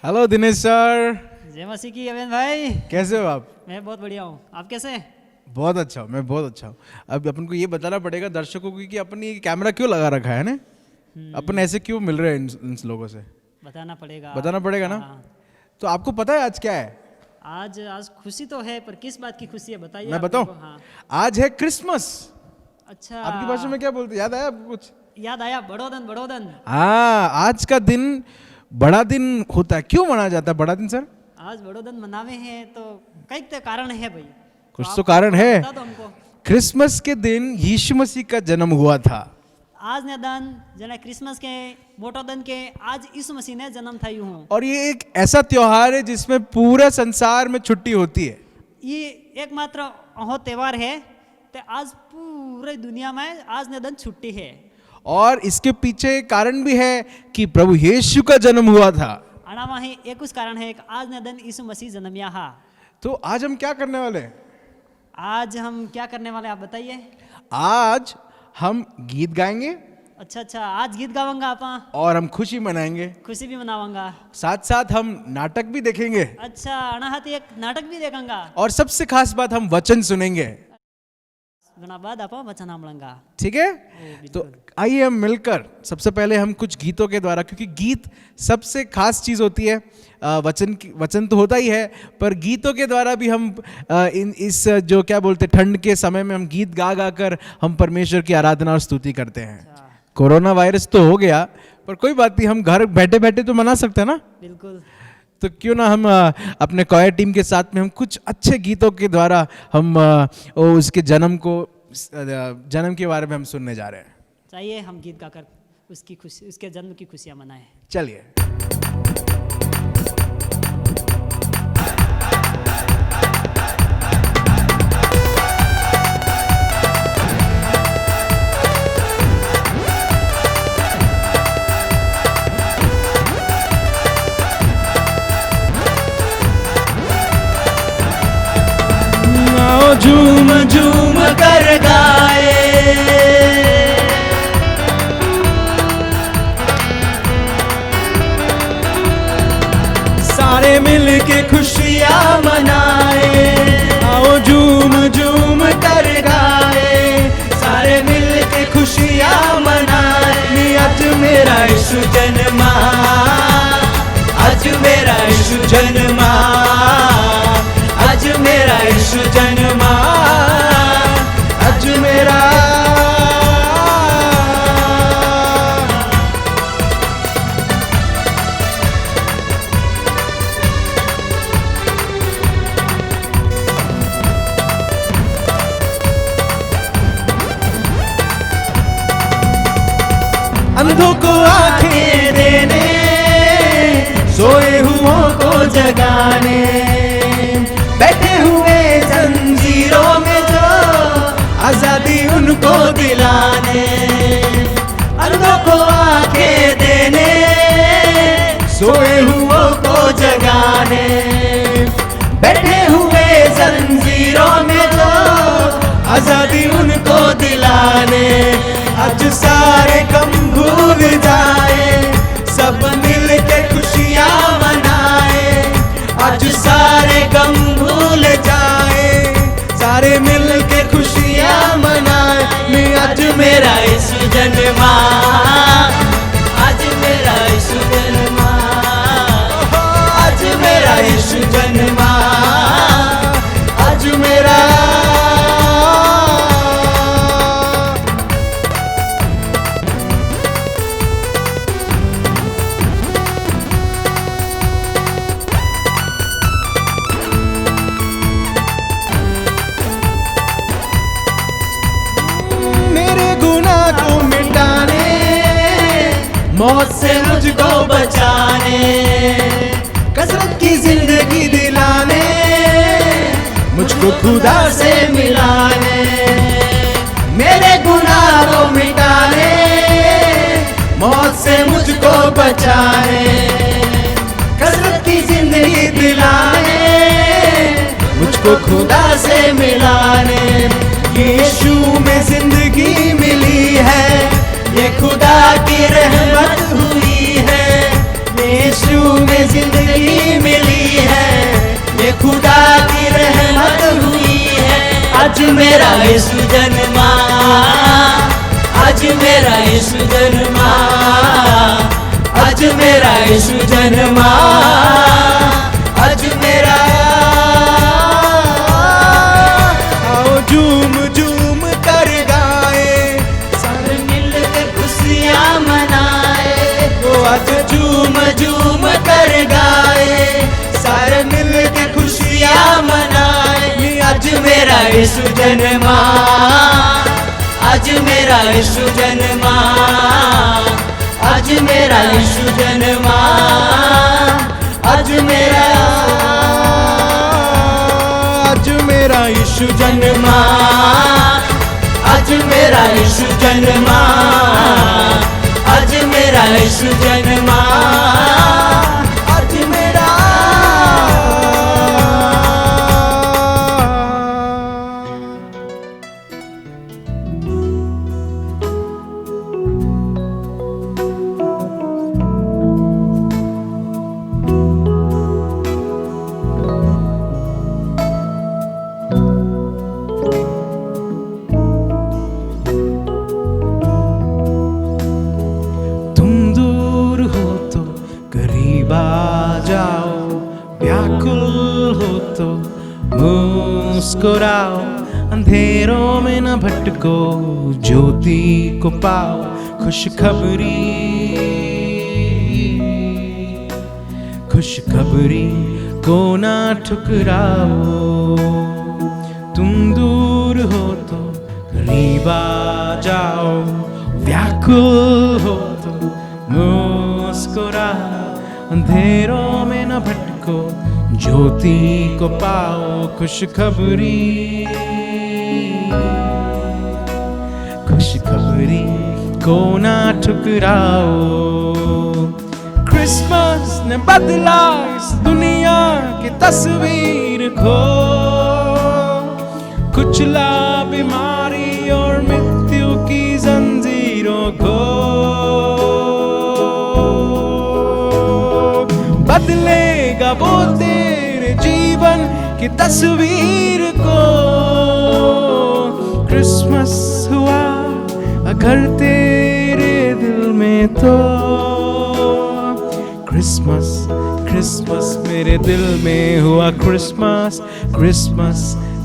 Hello Dinesh sir. जय मसीह की अवेन भाई। कैसे हो आप? मैं बहुत बढ़िया हूँ, आप कैसे हैं? बहुत अच्छा हूँ, मैं बहुत अच्छा हूँ। अब अपन को ये बताना पड़ेगा दर्शकों को कि अपन ये कैमरा क्यों लगा रखा है ना, अपन ऐसे क्यों मिल रहे हैं इन लोगों से, बताना पड़ेगा। बताना पड़ेगा ना। हाँ। तो आपको पता है आज क्या है? आज खुशी तो है, पर किस बात की खुशी है बताइए। मैं आप बताऊं? मेरे को। हाँ। आज है क्रिसमस। अच्छा, आपकी भाषा में क्या बोलते हैं, याद आया आपको कुछ? याद आया, बड़ोदन बड़ोदन। हाँ, आज का दिन बड़ा दिन होता है। क्यों मनाया जाता है बड़ा दिन सर? आज बड़ोदन मनावे हैं तो कई तो कारण है भाई। कुछ आप तो कारण है। बता दो हमको। क्रिसमस के दिन यीशु मसीह का जन्म हुआ था। आज ने दन जना क्रिसमस के मोटो दिन के आज यीशु मसीह ने जन्म था यूं हूँ। और ये एक ऐसा त्योहार है जिसमें पूरे संसार में छुट्टी होती है। ये एकमात्र अहो त्योहार है तो आज पूरे दुनिया में आज ने दिन छुट्टी है। और इसके पीछे एक कारण भी है कि प्रभु यीशु का जन्म हुआ था। आना ही एक कुछ कारण है कि आज ने दिन यीशु मसीह जन्मया हा। तो आज हम क्या करने वाले हैं? आज हम क्या करने वाले आप बताइए। आज हम गीत गाएंगे अच्छा, आज गीत गावांगा आप, और हम खुशी मनाएंगे, खुशी भी मनावांगा। साथ साथ हम नाटक भी देखेंगे अच्छा, अनाहत एक नाटक भी देखेंगा। और सबसे खास बात हम वचन सुनेंगे। गुना बाद आप वचन हमलंगा। ठीक है, तो आइए हम मिलकर सबसे पहले हम कुछ गीतों के द्वारा, क्योंकि गीत सबसे खास चीज होती है। वचन तो होता ही है, पर गीतों के द्वारा भी हम इस जो क्या बोलते ठंड के समय में हम गीत गा गा कर हम परमेश्वर की आराधना और स्तुति करते हैं। कोरोना वायरस तो हो गया, पर कोई बात नहीं, हम घर बैठे बैठे तो मना सकते हैं ना। बिल्कुल। तो क्यों ना हम अपने क्वायर टीम के साथ में हम कुछ अच्छे गीतों के द्वारा हम उसके जन्म के बारे में हम सुनने जा रहे हैं। चाहिए हम गीत गाकर उसकी खुशी, उसके जन्म की खुशियां मनाएं। चलिए। झूम झूम कर गाए, सारे मिल के खुशियाँ मनाए। आओ झूम झूम कर गाए, सारे मिल के खुशियाँ मनाए। आज मेरा यीशु जन्मा, आज मेरा यीशु जन्मा, आज मेरा यीशु जन्मा, आज मेरा। अंधों को आंखें देने, सोए हुओं को जगाने, बैठे हुए जंजीरों में जो आजादी उनको दिलाने। अंधों को आंखें देने, सोए हुओं को जगाने, बैठे हुए जंजीरों में जो आजादी उनको दिलाने। आज सारे गम भूल जाए, सब मिल के खुशियाँ मनाए। आज सारे गम भूल जाए, सारे मिल के खुशियाँ मनाए। आज मेरा यीशु जन्मा, आज मेरा यीशु जन्मा, आज मेरा यीशु जन्मा, आज मेरा। मौत से मुझको बचाने, कसरत की जिंदगी दिलाने, मुझको खुदा से मिलाने। मेरे गुनाह को मिटाने, मौत से मुझको बचाने, कसरत की जिंदगी दिलाने, मुझको खुदा से मिलाने। यीशु में जिंदगी मिली है, ये खुदा की रहमत हुई है। यीशु में जिंदगी आज मेरा यीशु जन्मा, आज मेरा यीशु जन्मा, आज मेरा यीशु जन्मा, आज मेरा। आओ झूम झूम कर गाए, सारे मिल के खुशियाँ मनाए, वो आज झूम झूम कर गाए, सारे मिल के खुशियाँ मनाए। आज मेरा यीशु जन्मा, आज मेरा यीशु जन्मा, आज मेरा यीशु जन्मा, आज मेरा, आज मेरा यीशु जन्मा, आज मेरा यीशु जन्मा, आज मेरा यीशु जन्मा, आज मेरा। मुस्कुराओ, अंधेरों में न भटको, ज्योति को पाओ, खुशखबरी, खुशखबरी को ना ठुकराओ। तुम दूर हो तो करीब आ जाओ, व्याकुल हो तो मुस्कुराओ, अंधेरों में न भटको, ज्योति को पाओ, खुशखबरी, खुशखबरी को ना ठुकराओ। क्रिसमस ने बदला इस दुनिया की तस्वीर को, कुचला बीमारी और मृत्यु की जंजीरों को, बदलेगा वो तेरे जीवन की तस्वीर को। क्रिसमस हुआ अगर तेरे दिल में तो, क्रिसमस, क्रिसमस मेरे दिल में हुआ क्रिसमस, क्रिसमस,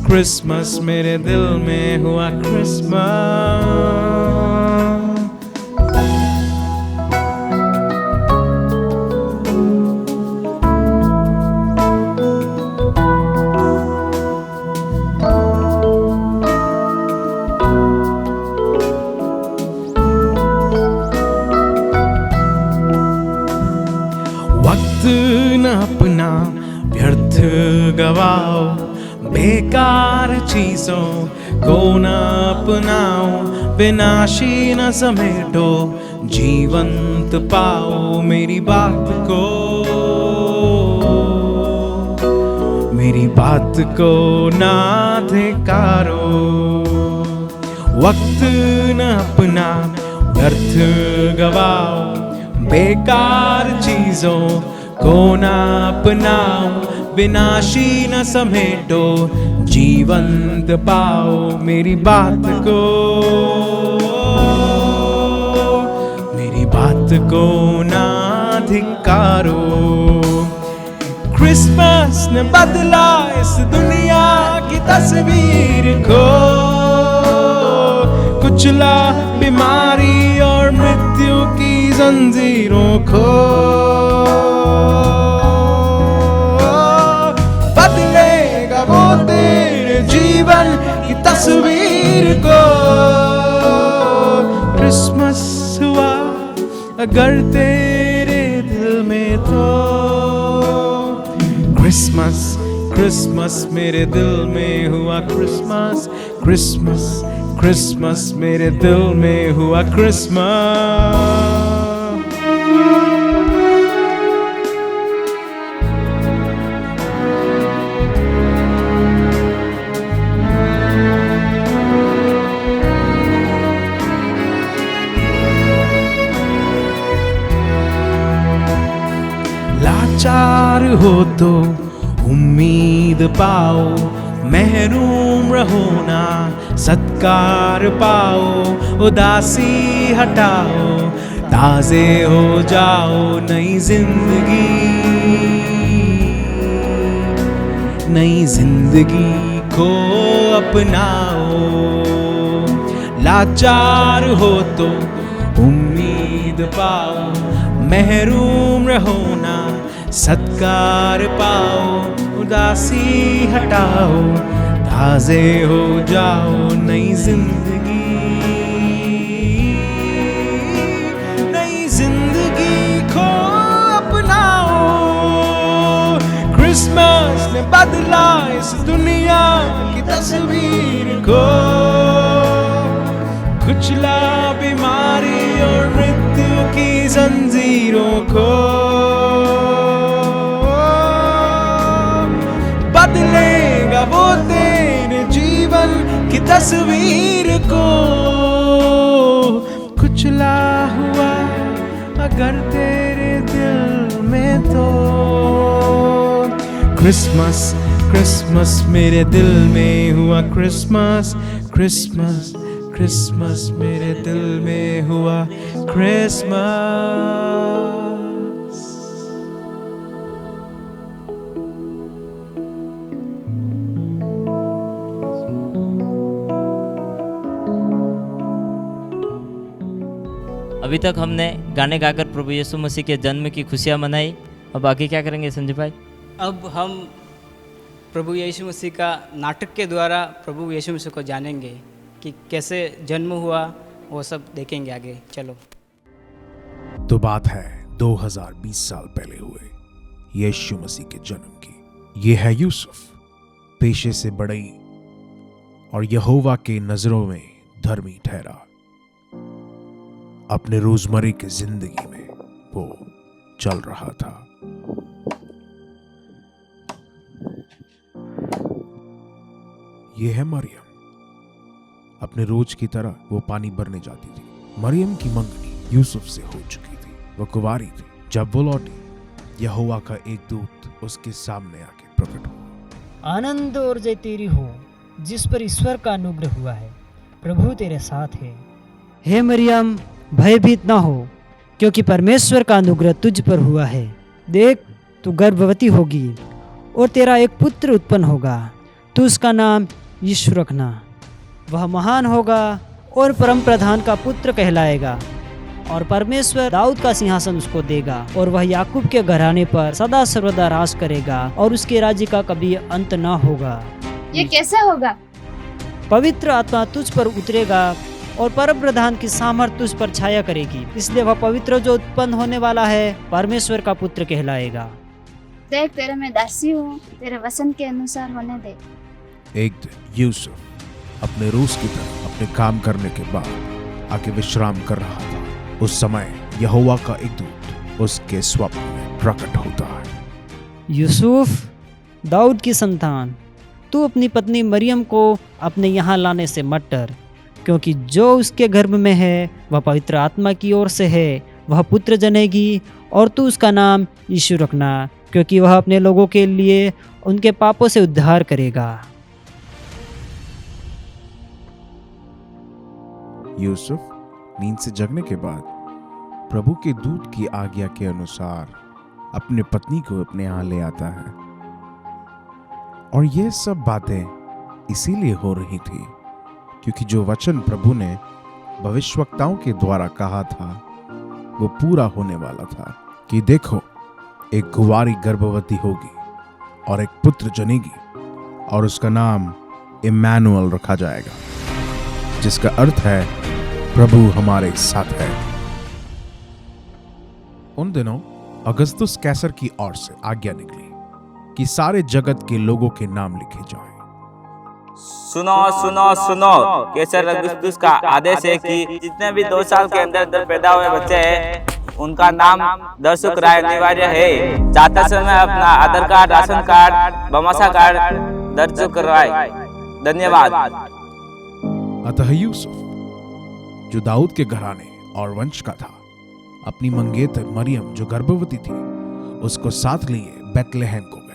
क्रिसमस मेरे दिल में हुआ क्रिसमस। न अपना व्यर्थ गवाओ, बेकार चीजों को न अपनाओ, विनाशी न समेटो, जीवंत पाओ मेरी बात को, मेरी बात को ना धिक्कारो। वक्त न अपना व्यर्थ गवाओ, बेकार चीजों को ना अपनाओ, विनाशी न समेटो, जीवंत पाओ मेरी बात को, मेरी बात को ना धिक्कारो। क्रिसमस ने बदला इस दुनिया की तस्वीर को, कुचला बीमारी और मृत्यु की जंजीरों को, बदलेगा वो तेरे जीवन की तस्वीर को। क्रिसमस हुआ अगर तेरे दिल में तो, क्रिसमस, क्रिसमस मेरे दिल में हुआ क्रिसमस, क्रिसमस, क्रिसमस मेरे दिल में हुआ क्रिसमस। लाचार हो तो उम्मीद पाओ, महरूम रहो ना, सत्कार पाओ, उदासी हटाओ, ताजे हो जाओ, नई जिंदगी को अपनाओ। लाचार हो तो उम्मीद पाओ, महरूम रहो ना, सत्कार पाओ, उदासी हटाओ, ताजे हो जाओ, नई जिंदगी को अपनाओ। क्रिसमस ने बदला इस दुनिया की तस्वीर को, कुचला बीमारी और मृत्यु की जंजीरों को, बदलेगा वो तेरे जीवन की तस्वीर को। कुचला हुआ अगर तेरे दिल में तो, क्रिसमस क्रिसमस मेरे दिल में हुआ क्रिसमस, क्रिसमस क्रिसमस मेरे दिल में हुआ क्रिसमस। अभी तक हमने गाने गाकर प्रभु यीशु मसीह के जन्म की खुशियाँ मनाई। अब आगे क्या करेंगे संजय भाई? अब हम प्रभु यीशु मसीह का नाटक के द्वारा प्रभु यीशु मसीह को जानेंगे कि कैसे जन्म हुआ, वो सब देखेंगे आगे। चलो। तो बात है 2020 साल पहले हुए यीशु मसीह के जन्म की। ये है यूसुफ, पेशे से बड़ई और यहोवा के नजरों में धर्मी ठहरा। अपने रोजमर्रा की जिंदगी में वो चल रहा था। ये है मरियम। अपने रोज की तरह वो पानी भरने जाती थी। मरियम की मंगनी यूसुफ से हो चुकी थी, वो कुंवारी थी। जब वो लौटी, यहोवा का एक दूत उसके सामने आके प्रकट हुआ। आनंद और जय तेरी हो, जिस पर ईश्वर का अनुग्रह हुआ है, प्रभु तेरे साथ है। हे मरियम, भयभीत ना हो, क्योंकि परमेश्वर का अनुग्रह तुझ पर हुआ है। देख, तू गर्भवती होगी और तेरा एक पुत्र उत्पन्न होगा। तू उसका नाम यीशु रखना। वह महान होगा और परम प्रधान का पुत्र कहलाएगा, और परमेश्वर दाऊद का सिंहासन उसको देगा, और वह याकूब के घराने पर सदा सर्वदा राज करेगा, और उसके राज्य का कभी अंत ना होगा। ये कैसे होगा? पवित्र आत्मा तुझ पर उतरेगा और परम प्रधान की सामर्थ तुझ पर छाया करेगी, इसलिए वह पवित्र जो उत्पन्न होने वाला है परमेश्वर का पुत्र कहलाएगा। देख, तेरे मैं दासी हूँ, तेरे वचन के अनुसार होने दे। एक दिन यूसुफ अपने रोज की तरह अपने काम करने के बाद आके विश्राम कर रहा था। उस समय यहोवा का एक दूत उसके स्वप्न में प्रकट होता है। यूसुफ, दाऊद की संतान, तू अपनी पत्नी मरियम को अपने यहाँ लाने से मत डर, क्योंकि जो उसके गर्भ में है वह पवित्र आत्मा की ओर से है। वह पुत्र जनेगी और तू उसका नाम यीशु रखना, क्योंकि वह अपने लोगों के लिए उनके पापों से उद्धार करेगा। यूसुफ नींद से जगने के बाद प्रभु के दूत की आज्ञा के अनुसार अपने पत्नी को अपने यहाँ ले आता है। और ये सब बातें इसीलिए हो रही थी क्योंकि जो वचन प्रभु ने भविष्यवक्ताओं के द्वारा कहा था वो पूरा होने वाला था कि देखो, एक कुंवारी गर्भवती होगी और एक पुत्र जनेगी और उसका नाम इम्मानुएल रखा जाएगा, जिसका अर्थ है प्रभु हमारे साथ है। उन दिनों अगस्तुस कैसर की ओर से आज्ञा निकली कि सारे जगत के लोगों के नाम लिखे जाएं। सुनो सुनो सुनो, कैसर अगस्तुस का आदेश है कि जितने भी 2 साल के अंदर पैदा हुए बच्चे हैं उनका नाम दर्ज कराना अनिवार्य है। जाते समय अपना आधार कार्ड, राशन कार्ड, बमासा कार्ड दर्ज करवाए। धन्यवाद। अतः यूसुफ, जो दाऊद के घराने और वंश का था, अपनी मंगेतर मरियम जो गर्भवती थी उसको साथ लिए बेथलेहम को गया।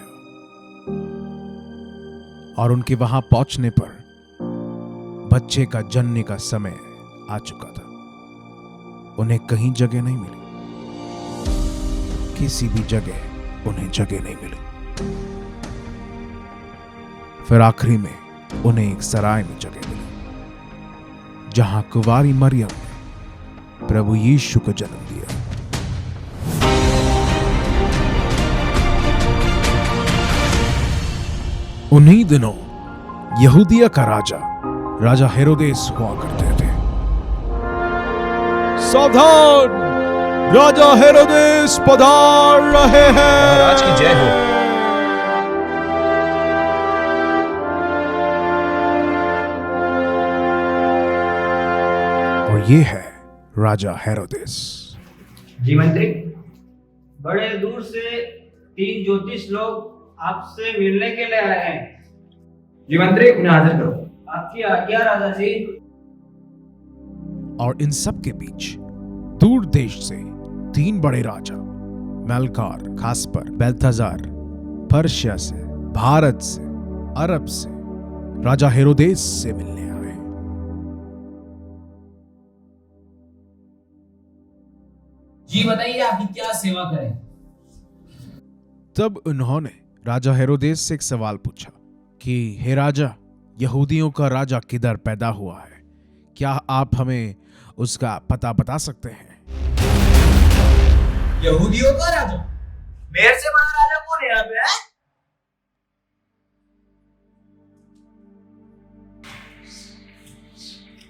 और उनके वहां पहुंचने पर बच्चे का जन्मने का समय आ चुका था। उन्हें कहीं जगह नहीं मिली, किसी भी जगह उन्हें जगह नहीं मिली। फिर आखिरी में उन्हें एक सराय में जगह मिली, जहां कुंवारी मरियम ने प्रभु यीशु को जन्म दिया। उन्हीं दिनों यहूदिया का राजा हेरोदेस हुआ करते थे। सावधान, राजा हेरोदेस पधार रहे हैं। महाराज की जय हो। और ये है राजा हेरोदेस। जी मंत्री, बड़े दूर से 3 ज्योतिष लोग आपसे मिलने के लिए आए हैं। जी मंत्री, उन्हें हाजिर करो। आपकी आज्ञा राजा जी। और इन सब के बीच दूर देश से 3 बड़े राजा, मेल्कार, खासपर, बेल्थाजार, पर्शिया से, भारत से, अरब से, राजा हेरोदेस से मिलने आए। जी बताइए, आपकी क्या सेवा करें? तब उन्होंने राजा हेरोदेस से एक सवाल पूछा कि हे राजा, यहूदियों का राजा किधर पैदा हुआ है? क्या आप हमें उसका पता बता सकते हैं? यहूदियों का राजा? मेरे से महाराजा कौन है यहाँ पे?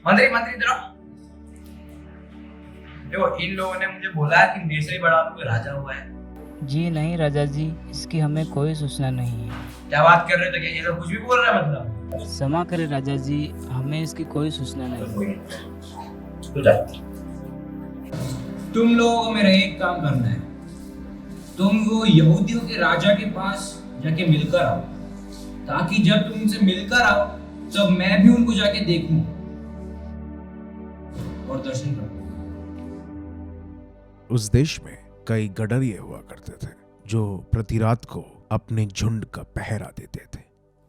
मंत्री इधर आओ। देखो, इन लोगों ने मुझे बोला कि मेरे से बड़ा कोई राजा हुआ है। जी नहीं राजा जी, इसकी हमें कोई सूचना नहीं है। क्या बात कर रहे हो? तो क्या ये लोग कुछ भी बोल रहा है? मतलब क्षमा करें राजा जी, हमें इसकी कोई सूचना नहीं है। तुम लोगों को मेरा एक काम करना है। तुम वो यहूदियों के राजा के पास जाके मिलकर आओ, ताकि जब तुम उनसे मिलकर आओ तब मैं भी उनको जाके देखूं और दर्शन करूं। उस देश में कई गडरिये हुआ करते थे जो प्रति रात को अपने झुंड का पहरा देते थे।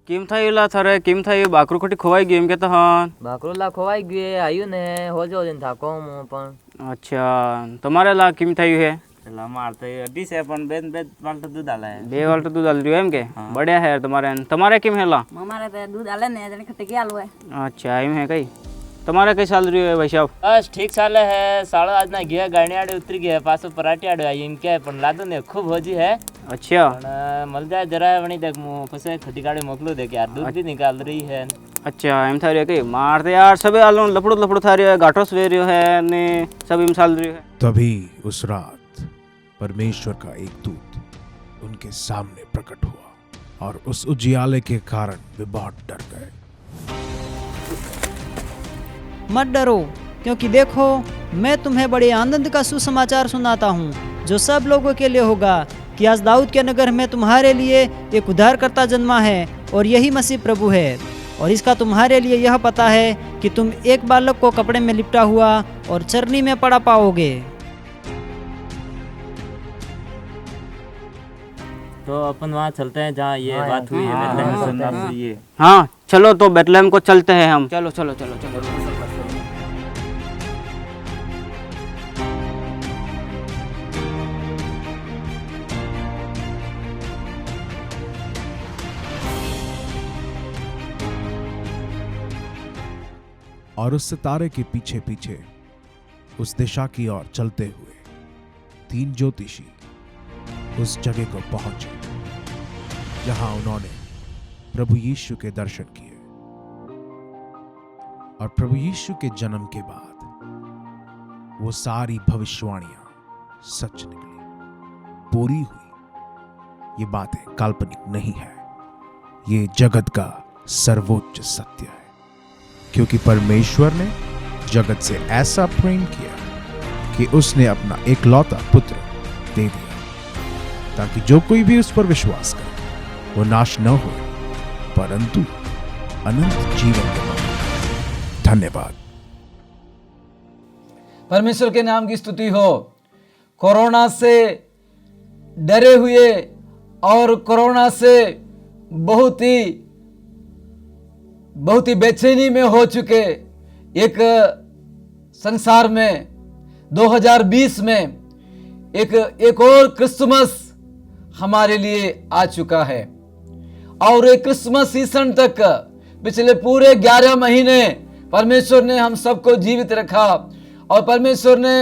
किम था युला थारे किम था यु बाकरू खोटी खोवाई गेम के तहन बाकरू ला खोवाई गए आयु ने हो जो दिन था को मो पण। अच्छा, तुम्हारे ला किम था यु है? ला मारते अड्डी से अपन बेन बेन वाल्ट दूध डाला है। बे वाल्ट दूध डाल रियो एम के? बढ़िया है तुम्हारे किम है ला? हमारे तो दूध डाले ने जने खट्टे के आलू है। अच्छा, एम है कई तुम्हारे कई साल रियो है भाई साहब? बस ठीक साल है, साड़ा आज ना गया गाड़ी आड़े उतरी गया, पासो पराठी आड़े आई इनके पण लादो ने खूब होजी है। अच्छा, पण मल जाए जरा वणी देख मु कसे खटी गाड़ी मोकलो दे के यार दूध भी निकाल रही है। अच्छा एम था रियो कई मारते यार सबे आलो लपड़ो था रियो है, घाटो सवे रियो है ने सब इम साल रियो है। तभी उस रात परमेश्वर का एक दूत उनके सामने प्रकट हुआ और उस उजियाले के कारण वे बहुत डर गए। मत डरो, क्योंकि देखो मैं तुम्हें बड़े आनंद का सुसमाचार सुनाता हूँ जो सब लोगों के लिए होगा कि आज दाऊद के नगर में तुम्हारे लिए एक उद्धारकर्ता जन्मा है और यही मसीह प्रभु है। और इसका तुम्हारे लिए यह पता है कि तुम एक बालक को कपड़े में लिपटा हुआ और चरनी में पड़ा पाओगे। तो अपन वहाँ चलते हैं जहाँ ये बात हुई है बेतलेहम से बात हुई है। हाँ चलो, तो बेतलेहम को चलते हैं हम। चलो चलो चलो चलो। और उस सितारे के पीछे पीछे उस दिशा की ओर चलते हुए 3 ज्योतिषी उस जगह को पहुंचे जहां उन्होंने प्रभु यीशु के दर्शन किए। और प्रभु यीशु के जन्म के बाद वो सारी भविष्यवाणियां सच निकली, पूरी हुई। ये बातें काल्पनिक नहीं है, ये जगत का सर्वोच्च सत्य है, क्योंकि परमेश्वर ने जगत से ऐसा प्रेम किया कि उसने अपना एकलौता पुत्र दे दिया, ताकि जो कोई भी उस पर विश्वास करे वो नाश न हो परंतु अनंत जीवन के पाए। धन्यवाद। परमेश्वर के नाम की स्तुति हो। कोरोना से डरे हुए और कोरोना से बहुत ही बहुत ही बेचैनी में हो चुके एक संसार में 2020 में एक और क्रिसमस हमारे लिए आ चुका है। और एक क्रिसमस सीजन तक पिछले पूरे 11 महीने परमेश्वर ने हम सबको जीवित रखा और परमेश्वर ने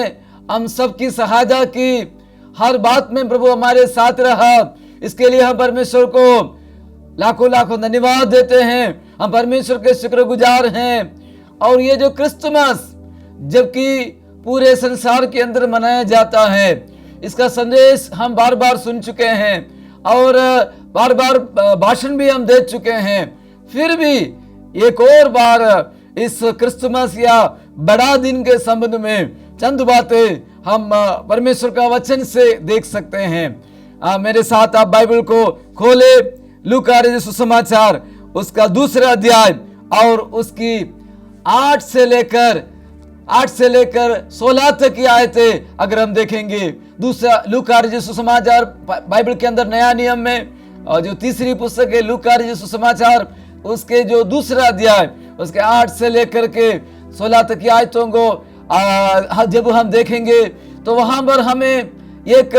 हम सबकी सहायता की। हर बात में प्रभु हमारे साथ रहा। इसके लिए हम परमेश्वर को लाखों लाखों धन्यवाद देते हैं। हम परमेश्वर के शुक्रगुजार हैं। और ये जो क्रिसमस जबकि पूरे संसार के अंदर मनाया जाता है, इसका संदेश हम बार बार सुन चुके हैं और बार बार भाषण भी हम दे चुके हैं। फिर भी एक और बार इस क्रिसमस या बड़ा दिन के संबंध में चंद बातें हम परमेश्वर का वचन से देख सकते हैं। मेरे साथ आप बाइबल को खोले, लूका रचित सुसमाचार उसका 2 अध्याय और उसकी 8 से लेकर 16 तक की आयतें अगर हम देखेंगे। दूसरा लूका रचित सुसमाचार बाइबल के अंदर नया नियम में और जो तीसरी पुस्तक है लूका रचित सुसमाचार उसके जो 2 अध्याय उसके 8 से लेकर के 16 तक की आयतों को जब हम देखेंगे तो वहां पर हमें एक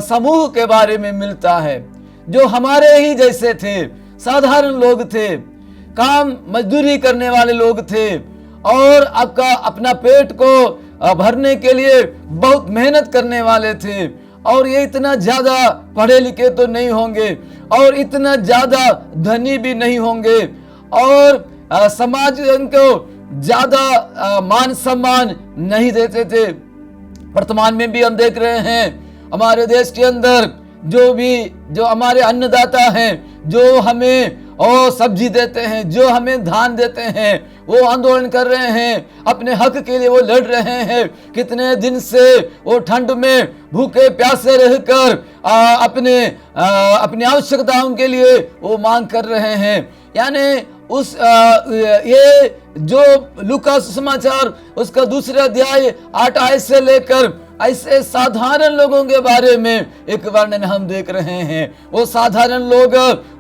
समूह के बारे में मिलता है जो हमारे ही जैसे थे, साधारण लोग थे, काम मजदूरी करने वाले लोग थे और आपका अपना पेट को भरने के लिए बहुत मेहनत करने वाले थे। और ये इतना ज्यादा पढ़े लिखे तो नहीं होंगे और इतना ज्यादा धनी भी नहीं होंगे और समाज इनको ज्यादा मान सम्मान नहीं देते थे। वर्तमान में भी हम देख रहे हैं हमारे देश के अंदर जो हमारे अन्नदाता हैं, जो हमें सब्जी देते हैं, जो हमें धान देते हैं, वो आंदोलन कर रहे हैं, अपने हक के लिए वो लड़ रहे हैं। कितने दिन से वो ठंड में भूखे प्यासे रहकर अपनी आवश्यकताओं के लिए वो मांग कर रहे हैं। यानी ये जो लूका सुसमाचार उसका 2 अध्याय 8 आयत से लेकर ऐसे साधारण लोगों के बारे में एक वर्णन हम देख रहे हैं। वो साधारण लोग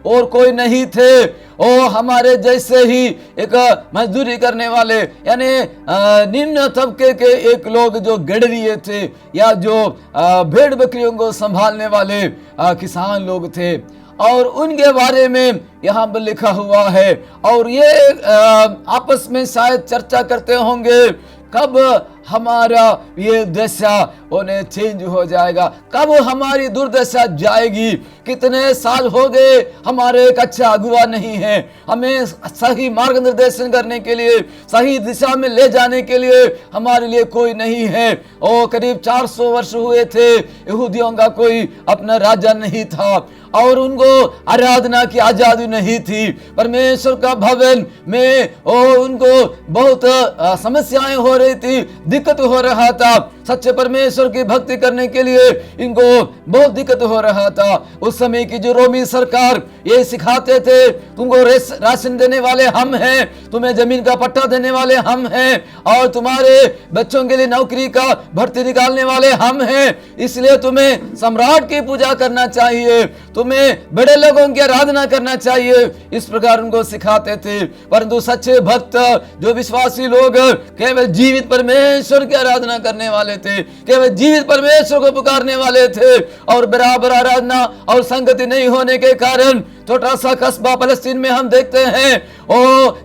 और कोई नहीं थे, वो हमारे जैसे ही एक मजदूरी करने वाले यानी निम्न तबके के एक लोग जो गडरिये थे या जो भेड़ बकरियों को संभालने वाले किसान लोग थे और उनके बारे में यहाँ पर लिखा हुआ है। और ये आपस में शायद चर्चा करते होंगे कब हमारा ये दशा उन्हें चेंज हो जाएगा, कब हमारी दुर्दशा जाएगी। कितने साल हो गए हमारे एक अच्छा अगुवा नहीं है, हमें सही मार्गदर्शन करने के लिए, सही दिशा में ले जाने के लिए हमारे लिए कोई नहीं है। और करीब 400 वर्ष हुए थे यहूदियों का कोई अपना राजा नहीं था और उनको आराधना की आजादी नहीं थी। परमेश्वर का भवन में उनको बहुत समस्याएं हो रही थी, दिक्कत हो रहा था। सच्चे परमेश्वर की भक्ति करने के लिए इनको बहुत दिक्कत हो रहा था। उस समय की जो रोमी सरकार ये सिखाते थे तुमको राशन देने वाले हम हैं, तुम्हें जमीन का पट्टा देने वाले हम हैं और तुम्हारे बच्चों के लिए नौकरी का भर्ती निकालने वाले हम हैं, इसलिए तुम्हें सम्राट की पूजा करना चाहिए, तुम्हें बड़े लोगों की आराधना करना चाहिए। इस प्रकार उनको सिखाते थे। परंतु सच्चे भक्त जो विश्वासी लोग केवल जीवित परमेश्वर की आराधना करने वाले थे, केवल जीवित परमेश्वर को पुकारने वाले थे और बराबर आराधना और संगति नहीं होने के कारण छोटा सा कस्बा फलस्तीन में हम देखते हैं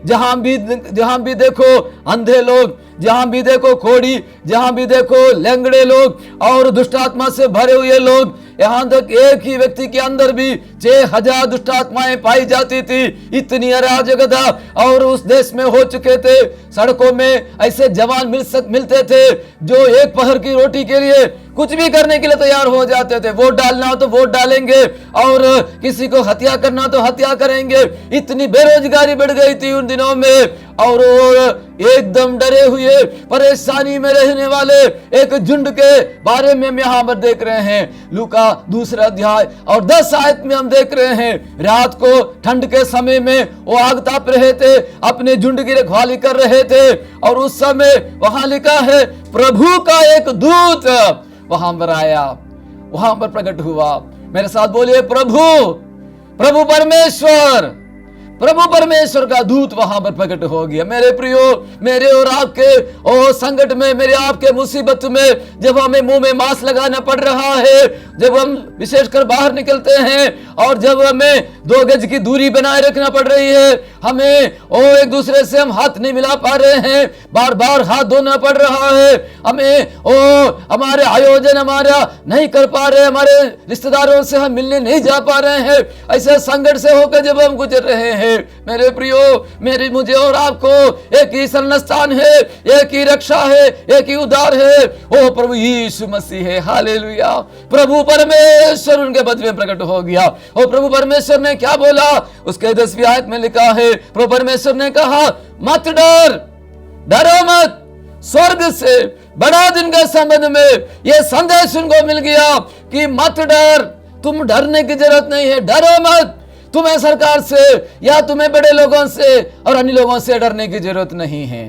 जहां भी देखो अंधे लोग, जहां भी देखो कोढ़ी, जहां भी देखो लंगड़े लोग और दुष्ट आत्मा से भरे हुए लोग। यहाँ तक एक ही व्यक्ति के अंदर भी 6000 दुष्ट आत्माएं पाई जाती थी। इतनी अराजकता और उस देश में हो चुके थे। सड़कों में ऐसे जवान मिलते थे जो एक पहर की रोटी के लिए कुछ भी करने के लिए तैयार हो जाते थे। वोट डालना हो तो वोट डालेंगे और किसी को हत्या करना तो हत्या करेंगे। इतनी बेरोजगारी बढ़ गई थी उन दिनों में और एकदम डरे हुए परेशानी में रहने वाले एक झुंड के बारे में हम यहाँ पर देख रहे हैं। लूका 2 अध्याय और 10 आयत में हम देख रहे हैं रात को ठंड के समय में वो आग ताप रहे थे, अपने झुंड की रखवाली कर रहे थे और उस समय वहां लिखा है प्रभु का एक दूत वहां पर आया, वहां पर प्रकट हुआ। मेरे साथ बोलिए प्रभु, प्रभु परमेश्वर, प्रभु परमेश्वर का दूत वहां पर प्रकट हो गया। मेरे प्रियो, मेरे और आपके ओ संकट में, मेरे आपके मुसीबत में, जब हमें मुंह में मास्क लगाना पड़ रहा है, जब हम विशेषकर बाहर निकलते हैं और जब हमें 2 गज की दूरी बनाए रखना पड़ रही है, हमें ओ एक दूसरे से हम हाथ नहीं मिला पा रहे हैं, बार बार हाथ धोना पड़ रहा है, हमें ओ हमारे आयोजन हमारा नहीं कर पा रहे, हमारे रिश्तेदारों से हम मिलने नहीं जा पा रहे हैं, ऐसे संकट से होकर जब हम गुजर रहे हैं, मेरे प्रियो, मेरे मुझे और आपको एक ही शरण स्थान है, एक ही रक्षा है, एक ही उद्धार है, ओ प्रभु यीशु मसीह है। हालेलुया। प्रभु परमेश्वर उनके बदले में प्रकट हो गया। और प्रभु परमेश्वर ने क्या बोला, उसके 10वीं आयत में लिखा है, प्रभु परमेश्वर ने कहा, मत डरो मत। स्वर्ग से बड़ा दिन के संबंध में यह संदेश उनको मिल गया कि मत डर, तुम डरने की जरूरत नहीं है, डरो मत। तुम्हें सरकार से या तुम्हें बड़े लोगों से और अन्य लोगों से डरने की जरूरत नहीं है,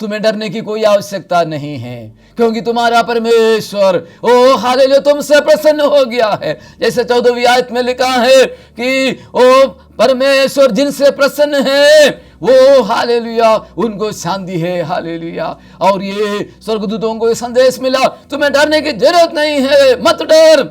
तुम्हें डरने की कोई आवश्यकता नहीं है, क्योंकि तुम्हारा परमेश्वर ओ हालेलुया तुमसे प्रसन्न हो गया है। जैसे 14वीं आयत में लिखा है कि ओ परमेश्वर जिनसे प्रसन्न है वो हालेलुया उनको शांति है। हालेलुया। और ये स्वर्गदूतों को ये संदेश मिला, तुम्हें डरने की जरूरत नहीं है, मत डर।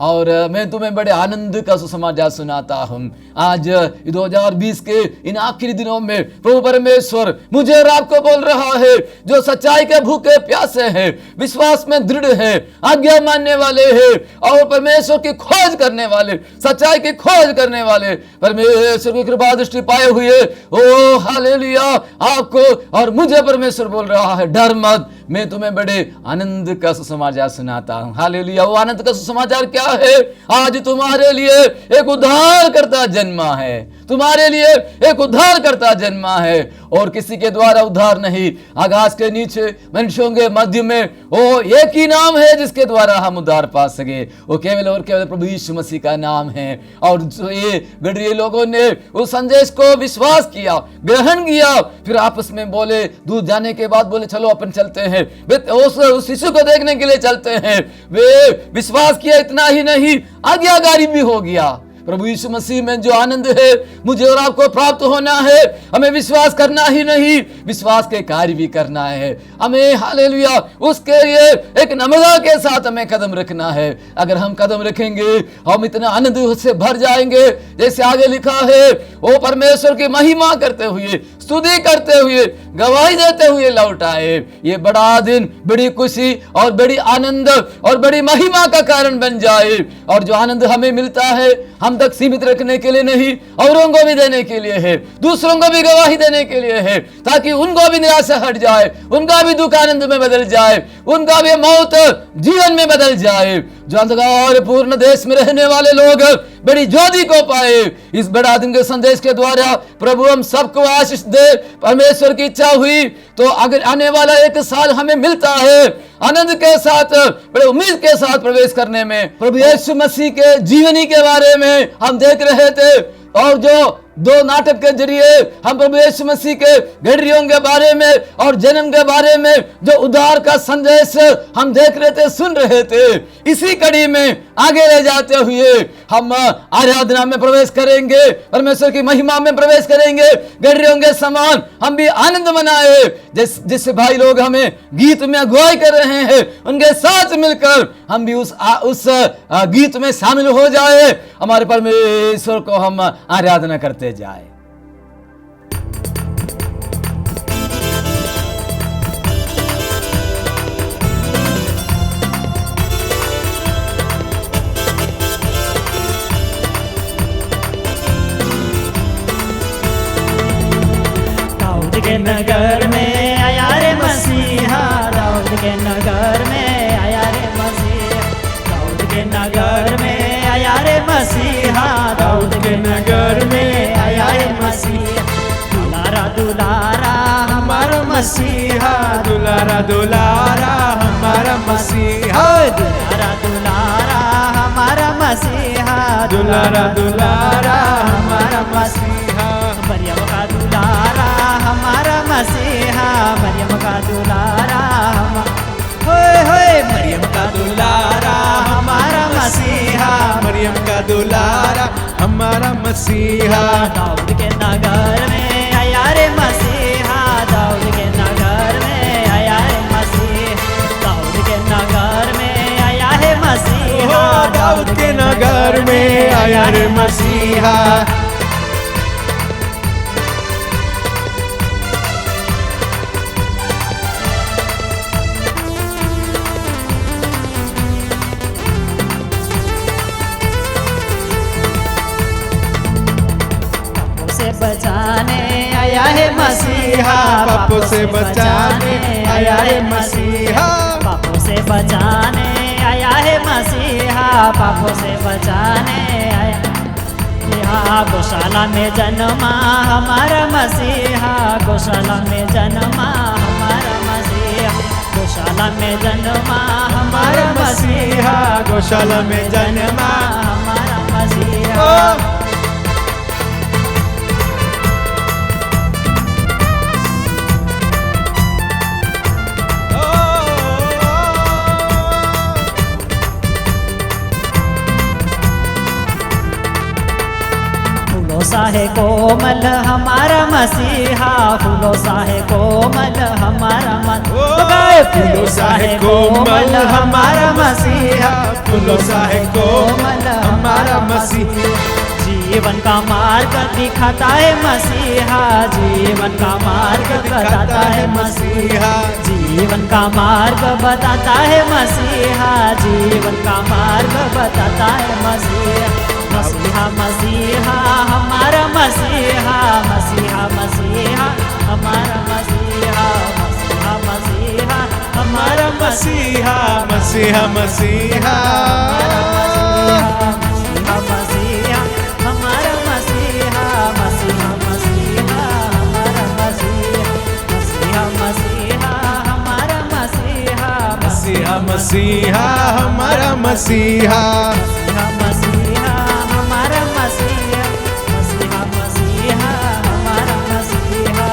और मैं तुम्हें बड़े आनंद का सुसमाचार सुनाता हूं। आज 2020 के इन आखिरी दिनों में प्रभु परमेश्वर मुझे और आपको बोल रहा है, जो सच्चाई के भूखे प्यासे हैं, विश्वास में दृढ़ है, आज्ञा मानने वाले हैं और परमेश्वर की खोज करने वाले, सच्चाई की खोज करने वाले, परमेश्वर की कृपा दृष्टि पाए हुए, ओ हालेलुया, आपको और मुझे परमेश्वर बोल रहा है, डर मत, मैं तुम्हें बड़े आनंद का सुसमाचार सुनाता हूं। हालेलुया। वो आनंद का सुसमाचार क्या है? आज तुम्हारे लिए एक उद्धारकर्ता जन्मा है, तुम्हारे लिए एक उद्धारकर्ता जन्मा है, और किसी के द्वारा उद्धार नहीं, आकाश के नीचे मनुष्यों के मध्य में वो एक ही नाम है जिसके द्वारा हम उद्धार पा सके, वो केवल और केवल प्रभु यीशु मसीह का नाम है। और ये गडरिये लोगों ने उस संदेश को विश्वास किया, ग्रहण किया, फिर आपस में बोले, दूर जाने के बाद बोले चलो अपन चलते हैं, उस शिशु को देखने के लिए चलते हैं। वे विश्वास किया, इतना ही नहीं आज्ञाकारी भी हो गया। प्रभु यीशु मसीह में जो आनंद है मुझे और आपको प्राप्त होना है, हमें विश्वास करना ही नहीं, विश्वास के कार्य भी करना है। हमें हालेलुया उसके लिए एक नम्रता के साथ हमें कदम रखना है। अगर हम कदम रखेंगे हम इतना आनंद से भर जाएंगे, जैसे आगे लिखा है, वो परमेश्वर की महिमा करते हुए, स्तुति करते हुए, गवाही देते हुए लौट आए। ये बड़ा दिन बड़ी खुशी और बड़ी आनंद और बड़ी महिमा का कारण बन जाए। और जो आनंद हमें मिलता है हम तक सीमित रखने के लिए नहीं, औरों को भी देने के लिए है, दूसरों को भी गवाही देने के लिए है, ताकि उनको भी निराशा हट जाए, उनका भी दुख आनंद में बदल जाए, उनका भी मौत जीवन में बदल जाए। जो अंधकार पूर्ण देश में रहने वाले लोग बड़ी ज्योति को पाए। इस बड़ा दिन के संदेश के द्वारा प्रभु हम सबको आशीष दे। परमेश्वर की इच्छा हुई तो अगर आने वाला एक साल हमें मिलता है आनंद के साथ, बड़े उम्मीद के साथ प्रवेश करने में। प्रभु यीशु मसीह के जीवनी के बारे में हम देख रहे थे, और जो 2 नाटक के जरिए हम प्रभु यीशु मसीह के गडरियों के बारे में और जन्म के बारे में जो उद्धार का संदेश हम देख रहे थे, सुन रहे थे। इसी कड़ी में आगे ले जाते हुए हम आराधना में प्रवेश करेंगे, परमेश्वर की महिमा में प्रवेश करेंगे। गडरियों के समान हम भी आनंद मनाए, जिससे भाई लोग हमें गीत में अगुवाई कर रहे हैं, उनके साथ मिलकर हम भी उस गीत में शामिल हो जाए, हमारे परमेश्वर को हम आराधना करते जाए। दाऊद के नगर में आया रे मसीहा, दाऊद के नगर में आया रे मसीहा, दाऊद के नगर में आया रे मसीहा, दाऊद के नगर में आया रे मसीहा। दुलारा दुलारा हमारा मसीहा, दुलारा दुलारा हमारा मसीहा, दुलारा दुलारा हमारा मसीहा, दुलारा दुलारा हमारा मसीहा। मरियम का दुलारा हमारा मसीहा, मरियम का दुलारा मरियम का दुलारा हमारा मसीहा, मरियम का दुलारा हमारा मसीहा। दाऊद के नगर दाऊद के नगर में आया रे मसीहा। से बचाने आया है मसीहा, पापों से बचाने आया है मसीहा। पापों से बचाने आया है मसीहा, पापों से बचाने आया। यहाँ गौशाला में जन्मा हमारा मसीहा, गौशाला में जन्मा हमारा मसीहा, गौशाला में जन्मा हमारा मसीहा, गौशाला में जन्मा हमारा मसीहा। फूलों सा है कोमल हमारा मसीहा, फूलों सा है कोमल हमारा फूलों सा है कोमल हमारा मसीहा, फूलों सा है कोमल हमारा मसीहा। जीवन का मार्ग दिखाता है मसीहा, जीवन का मार्ग बताता है मसीहा, जीवन का मार्ग बताता है मसीहा, जीवन का मार्ग बताता है मसीहा। मसीहा मसीहा हमारा मसीहा, मसीहा मसीहा हमारा मसीहा, मसीहा मसीहा हमारा मसीहा, मसीहा मसीहा मसीहा मसीहा हमारा मसीहा, मसीहा मसीहा हमारा मसीहा, मसीहा मसीहा हमारा मसीहा, मसीहा मसीहा हमारा मसीहा। मसीहा मसीहा हमारा मसीहा, मसीहा मसीहा हमारा मसीहा।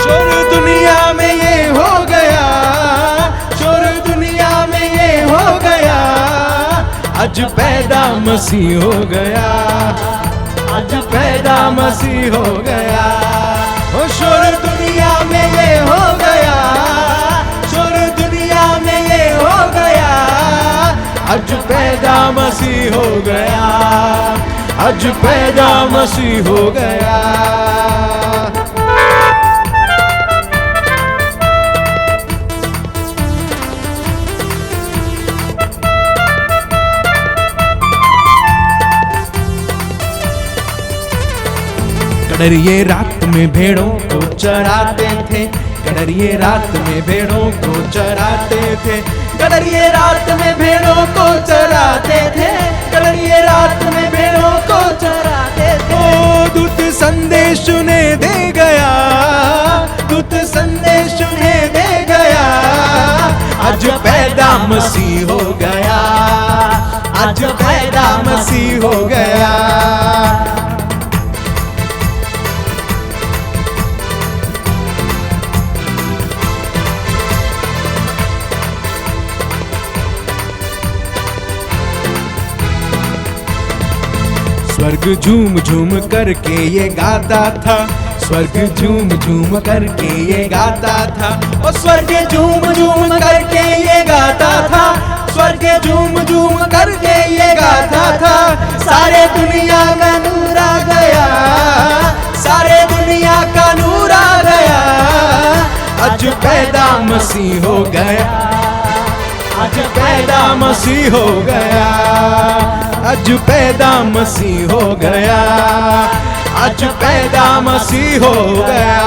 शोर दुनिया में ये हो गया, शोर दुनिया में ये हो गया, आज पैदा मसीह हो गया, आज पैदा मसीह हो गया। ओ शोर दुनिया में ये हो गया, शोर दुनिया में ये हो गया, आज पैदा मसीह हो गया, आज पैदा मसीह हो गया। कड़रिए रात में भेड़ों को चराते थे, कड़रिए रात में भेड़ों को चराते थे, कड़रिए रात में भेड़ों को चराते थे, कड़रिए रात में भेड़ों को चराते थे। ओ दूत संदेश उन्हें दे गया, दूत संदेश उन्हें दे गया, आज पैदा मसीह हो गया, आज पैदा मसीह हो गया। स्वर्ग झूम झूम करके ये गाता था, स्वर्ग झूम झूम करके ये गाता था, और स्वर्ग झूम झूम करके ये गाता था, स्वर्ग झूम झूम करके ये गाता था। सारे दुनिया का नूर आ गया, सारे दुनिया का नूर आ गया, आज पैदा मसीह हो गया, आज पैदा मसीह हो गया, आज पैदा मसीह हो गया, आज पैदा मसीह हो गया।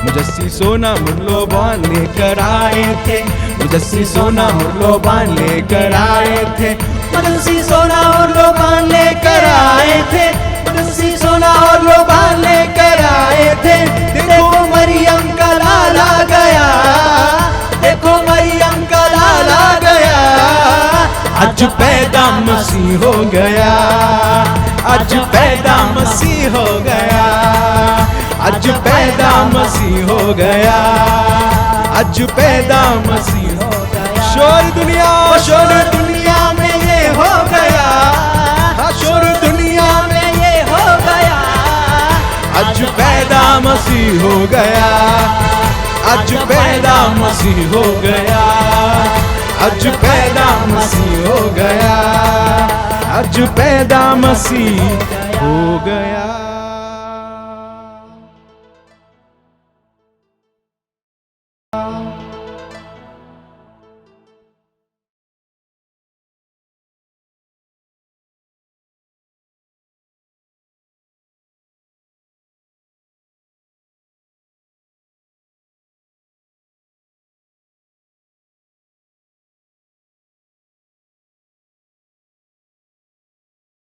मुजस्सी सोना मूल्यवान लेकर आए थे, मुजस्सी सोना मूल्यवान लेकर आए थे, मुजस्सी सोना और लोबान लेकर आए थे, मुजस्सी सोना और लोबान लेकर आए थे। देखो मरियम का लाल आ गया, देखो मरियम का लाल आ गया, आज पैदा मसीह हो गया, आज पैदा मसीह हो गया, आज पैदा मसीह हो गया, आज पैदा मसीह हो गया। शोर दुनिया में ये हो गया, शोर दुनिया में ये हो गया, आज पैदा मसीह हो गया, आज पैदा मसीह हो गया, आज पैदा मसीह हो गया, आज पैदा मसीह हो गया।